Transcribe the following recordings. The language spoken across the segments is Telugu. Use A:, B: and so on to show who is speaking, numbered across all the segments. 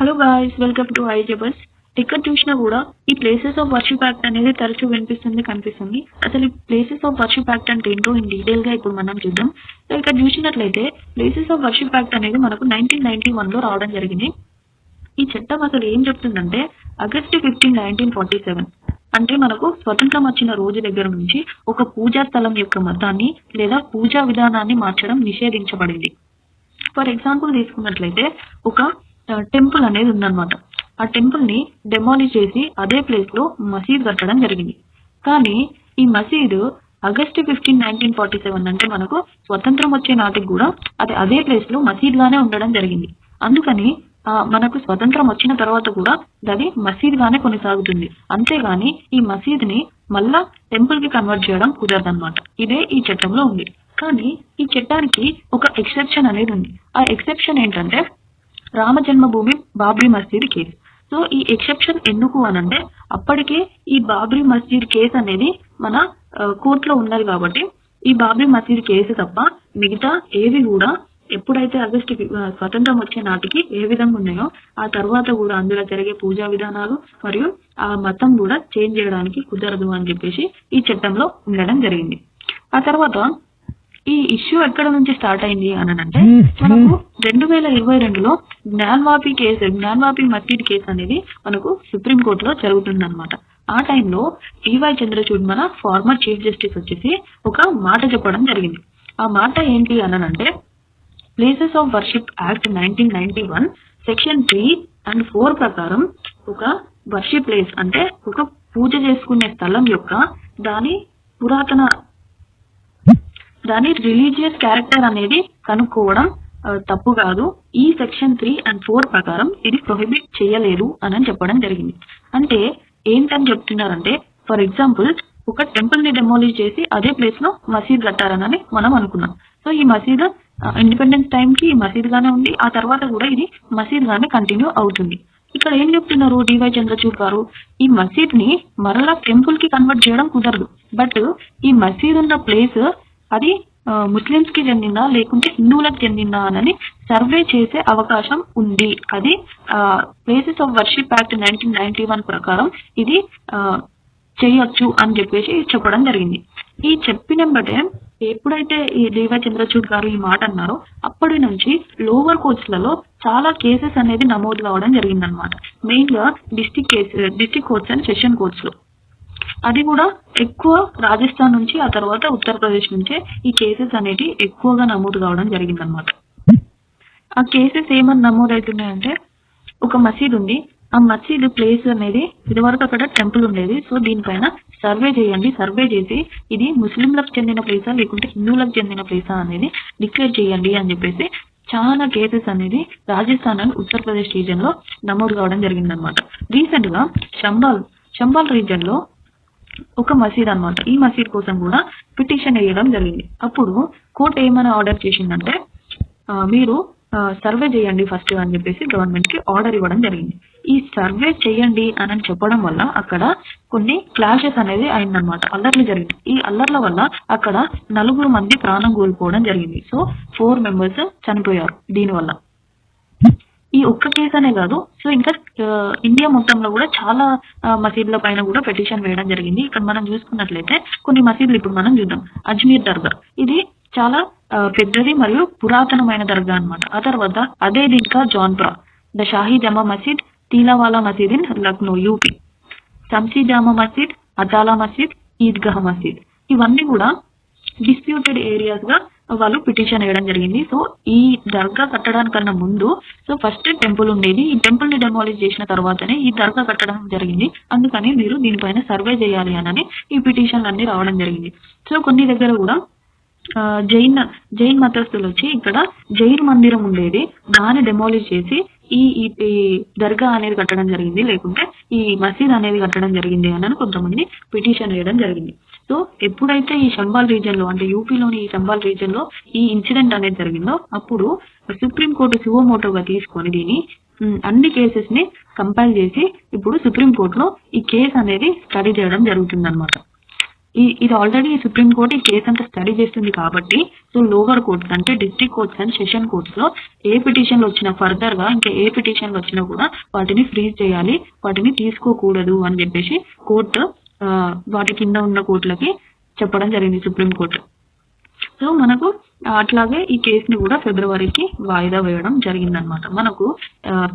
A: హలో గాయ్స్, వెల్కమ్ టు ఐజబస్. ఎక్కడ చూసినా కూడా ఈ ప్లేసెస్ ఆఫ్ వర్షిప్ యాక్ట్ అనేది తరచూ కనిపిస్తుంది. అసలు ఈ ప్లేసెస్ ఆఫ్ వర్షిప్ యాక్ట్ అంటే ఏంటో ఇన్ డీటెయిల్ గా ఇప్పుడు మనం చూద్దాం. సో ఇక్కడ చూసినట్లయితే ప్లేసెస్ ఆఫ్ వర్షిప్ యాక్ట్ అనేది మనకు 1991 లో రావడం జరిగింది. ఈ చట్టం అసలు ఏం చెప్తుందంటే ఆగస్టు 15, 1947 అంటే మనకు స్వతంత్రం వచ్చిన రోజు దగ్గర నుంచి ఒక పూజా స్థలం యొక్క మతాన్ని లేదా పూజా విధానాన్ని మార్చడం నిషేధించబడింది. ఫర్ ఎగ్జాంపుల్ తీసుకున్నట్లయితే ఒక టెంపుల్ అనేది ఉందన్నమాట. ఆ టెంపుల్ ని డెమాలిష్ చేసి అదే ప్లేస్ లో మసీద్ కట్టడం జరిగింది. కానీ ఈ మసీదు ఆగస్టు 15, 1947 అంటే మనకు స్వతంత్రం వచ్చే నాటికి కూడా అదే ప్లేస్ లో మసీద్ గానే ఉండడం జరిగింది. అందుకని మనకు స్వతంత్రం వచ్చిన తర్వాత కూడా అది మసీద్ గానే కొనసాగుతుంది. అంతేగాని ఈ మసీద్ ని మళ్ళా టెంపుల్ కి కన్వర్ట్ చేయడం కుదరదన్నమాట. ఇదే ఈ చట్టంలో ఉంది. కానీ ఈ చట్టానికి ఒక ఎక్సెప్షన్ అనేది ఉంది. ఆ ఎక్సెప్షన్ ఏంటంటే రామ జన్మభూమి బాబ్రీ మసీద్ కేసు. సో ఈ ఎక్సెప్షన్ ఎందుకు అనంటే అప్పటికే ఈ బాబ్రీ మసీద్ కేసు అనేది మన కోర్టులో ఉన్నది కాబట్టి ఈ బాబ్రీ మసీద్ కేసు తప్ప మిగతా ఏవి కూడా ఎప్పుడైతే ఆగస్టు స్వతంత్రం వచ్చే నాటికి ఏ విధంగా ఉన్నాయో ఆ తర్వాత కూడా అందులో జరిగే పూజా విధానాలు మరియు ఆ మతం కూడా చేంజ్ చేయడానికి కుదరదు అని చెప్పేసి ఈ చట్టంలో ఉండడం జరిగింది. ఆ తర్వాత ఈ ఇష్యూ ఎక్కడ నుంచి స్టార్ట్ అయింది అని అంటే మనకు 2022లో జ్ఞాన్వాపి మసీద్ కేసు అనేది మనకు సుప్రీంకోర్టులో జరుగుతుంది అనమాట. ఆ టైంలో డివై చంద్రచూడ్ మన ఫార్మర్ చీఫ్ జస్టిస్ వచ్చేసి ఒక మాట చెప్పడం జరిగింది. ఆ మాట ఏంటి అనంటే places of worship act 1991 section 3 and 4 ప్రకారం ఒక వర్షిప్ ప్లేస్ అంటే ఒక పూజ చేసుకునే స్థలం యొక్క దాని రిలీజియస్ క్యారెక్టర్ అనేది కనుక్కోవడం తప్పు కాదు. ఈ సెక్షన్ 3 and 4 ప్రకారం ఇది ప్రొహిబిట్ చేయలేదు అని చెప్పడం జరిగింది. అంటే ఏంటని చెప్తున్నారంటే ఫర్ ఎగ్జాంపుల్ ఒక టెంపుల్ ని డెమాలిష్ చేసి అదే ప్లేస్ లో మసీద్ కట్టారని మనం అనుకున్నాం. సో ఈ మసీద్ ఇండిపెండెన్స్ టైం కి మసీద్ గానే ఉంది. ఆ తర్వాత కూడా ఇది మసీద్ గానే కంటిన్యూ అవుతుంది. ఇక్కడ ఏం చెప్తున్నారు డివై చంద్రచూడ్ గారు, ఈ మసీద్ ని మరలా టెంపుల్ కి కన్వర్ట్ చేయడం కుదరదు. బట్ ఈ మసీద్ ఉన్న ప్లేస్ అది ముస్లిమ్స్ కి చెందిందా లేకుంటే హిందువులకు చెందిందా అని సర్వే చేసే అవకాశం ఉంది. అది ప్లేసెస్ ఆఫ్ వర్షిప్ యాక్ట్ 1991 ప్రకారం ఇది చేయొచ్చు అని చెప్పేసి చెప్పడం జరిగింది. ఈ చెప్పినంబటే ఎప్పుడైతే ఈ డివై చంద్రచూడ్ గారు ఈ మాట అన్నారో అప్పటి నుంచి లోవర్ కోర్ట్స్ లలో చాలా కేసెస్ అనేది నమోదు కావడం జరిగిందనమాట. మెయిన్ గా district courts and session courts లో. అది కూడా ఎక్కువ రాజస్థాన్ నుంచి ఆ తర్వాత ఉత్తరప్రదేశ్ నుంచే ఈ కేసెస్ అనేవి ఎక్కువగా నమోదు కావడం జరిగిందనమాట. ఆ కేసెస్ ఏమని నమోదవుతున్నాయంటే ఒక మసీద్ ఉంది. ఆ మసీద్ ప్లేస్ అనేది ఇదివరకు అక్కడ టెంపుల్ ఉండేది. సో దీనిపైన సర్వే చేయండి. సర్వే చేసి ఇది ముస్లింలకు చెందిన ప్లేసా లేకుంటే హిందువులకు చెందిన ప్లేసా అనేది డిక్లేర్ చేయండి అని చెప్పేసి చాలా కేసెస్ అనేది రాజస్థాన్ అండ్ ఉత్తరప్రదేశ్ రీజియన్ లో నమోదు కావడం జరిగిందనమాట. రీసెంట్ గా చంబాల్ రీజియన్ లో ఒక మసీద్ అనమాట. ఈ మసీద్ కోసం కూడా పిటిషన్ వేయడం జరిగింది. అప్పుడు కోర్టు ఏమైనా ఆర్డర్ చేసిందంటే మీరు సర్వే చేయండి ఫస్ట్ అని చెప్పేసి గవర్నమెంట్ కి ఆర్డర్ ఇవ్వడం జరిగింది. ఈ సర్వే చేయండి అని చెప్పడం వల్ల అక్కడ కొన్ని క్లాషెస్ అనేది అయిందనమాట. అల్లర్లు జరిగింది. ఈ అల్లర్ల వల్ల అక్కడ 4 మంది ప్రాణం కోల్పోవడం జరిగింది. సో 4 members చనిపోయారు దీనివల్ల. ఈ ఒక్క కేసు అనే కాదు, సో ఇంకా ఇండియా మొత్తంలో కూడా చాలా మసీదుల పైన కూడా పిటిషన్ వేయడం జరిగింది. ఇక్కడ మనం చూసుకున్నట్లయితే కొన్ని మసీదులు ఇప్పుడు మనం చూద్దాం. అజ్మీర్ దర్గా ఇది చాలా పెద్దది మరియు పురాతనమైన దర్గా అనమాట. ఆ తర్వాత అదే దీనికా జౌన్పురా ద షాహీ జమా మసీద్, తీలావాలా మసీద్ ఇన్ లక్నో యూపీ, శంసీ జామా మసీద్, అతాలా మసీద్, ఈద్గాహ్ మసీద్ ఇవన్నీ కూడా డిస్ప్యూటెడ్ ఏరియాస్ గా వాళ్ళు పిటిషన్ వేయడం జరిగింది. సో ఈ దర్గా కట్టడానికన్నా ముందు ఫస్ట్ టెంపుల్ ఉండేది. ఈ టెంపుల్ ని డెమాలిష్ చేసిన తర్వాతనే ఈ దర్గా కట్టడం జరిగింది. అందుకని మీరు దీనిపైన సర్వే చేయాలి అని ఈ పిటిషన్లు అన్ని రావడం జరిగింది. సో కొన్ని దగ్గర కూడా జైన్ మతస్థులు వచ్చి ఇక్కడ జైన్ మందిరం ఉండేది, దాన్ని డెమాలిష్ చేసి ఈ దర్గా అనేది కట్టడం జరిగింది, లేకుంటే ఈ మసీద్ అనేది కట్టడం జరిగింది అని కొంతమంది పిటిషన్ వేయడం జరిగింది. సో ఎప్పుడైతే ఈ చంబాల్ రీజియన్ లో అంటే యూపీలోని ఈ చంబాల్ రీజియన్ లో ఈ ఇన్సిడెంట్ అనేది జరిగిందో అప్పుడు సుప్రీంకోర్టు సువోమోటోగా తీసుకొని దీని అన్ని కేసెస్ ని కంపైల్ చేసి ఇప్పుడు సుప్రీంకోర్టులో ఈ కేసు అనేది స్టడీ చేయడం జరుగుతుంది అనమాట. ఇది ఆల్రెడీ సుప్రీం కోర్ట్ ఈ కేసు అంతా స్టడీ చేస్తుంది కాబట్టి సో లోవర్ కోర్ట్స్ అంటే district courts and session courts లో ఏ పిటిషన్లు వచ్చినా ఫర్దర్ గా ఇంకా ఏ పిటిషన్లు వచ్చినా కూడా వాటిని ఫ్రీజ్ చేయాలి, వాటిని తీసుకోకూడదు అని చెప్పేసి కోర్టు వాటి కింద ఉన్న కోర్టులకి చెప్పడం జరిగింది సుప్రీం కోర్టు. సో మనకు అట్లాగే ఈ కేసుని కూడా ఫిబ్రవరికి వాయిదా వేయడం జరిగిందనమాట. మనకు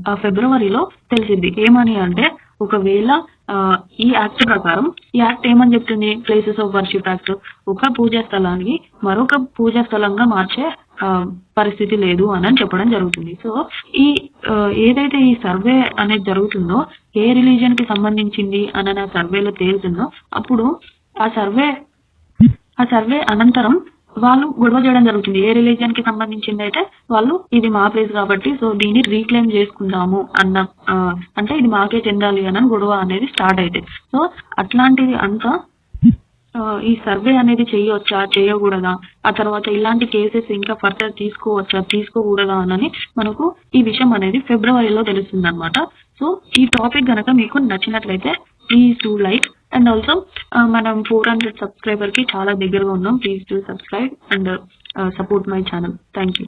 A: ఆ ఫిబ్రవరిలో తెలిసింది ఏమని అంటే ఒకవేళ ఈ యాక్ట్ ప్రకారం ఈ యాక్ట్ ఏమని చెప్తుంది, ప్లేసెస్ ఆఫ్ వర్షిప్ యాక్ట్ ఒక పూజా స్థలాన్ని మరొక పూజా స్థలంగా మార్చే పరిస్థితి లేదు అని చెప్పడం జరుగుతుంది. సో ఈ ఏదైతే ఈ సర్వే అనేది జరుగుతుందో ఏ రిలీజియన్ కి సంబంధించింది అని ఆ సర్వేలో తేలుతుందో అప్పుడు ఆ సర్వే అనంతరం వాళ్ళు గొడవ చేయడం జరుగుతుంది. ఏ రిలీజియన్ కి సంబంధించింది అయితే వాళ్ళు ఇది మా ప్లేస్ కాబట్టి సో దీన్ని రీక్లెయిమ్ చేసుకుందాము అన్న అంటే ఇది మాకే చెందాలి అని గొడవ అనేది స్టార్ట్ అయితే సో అట్లాంటిది అంతా ఈ సర్వే అనేది చేయవచ్చా చేయకూడదా, ఆ తర్వాత ఇలాంటి కేసెస్ ఇంకా ఫర్దర్ తీసుకోవచ్చా తీసుకోకూడదా అని మనకు ఈ విషయం అనేది ఫిబ్రవరిలో తెలుస్తుంది అనమాట. సో ఈ టాపిక్ కనుక మీకు నచ్చినట్లయితే please do like and also మనం 400 సబ్స్క్రైబర్ కి చాలా దగ్గరగా ఉన్నాం. Please do subscribe and support my channel. Thank you.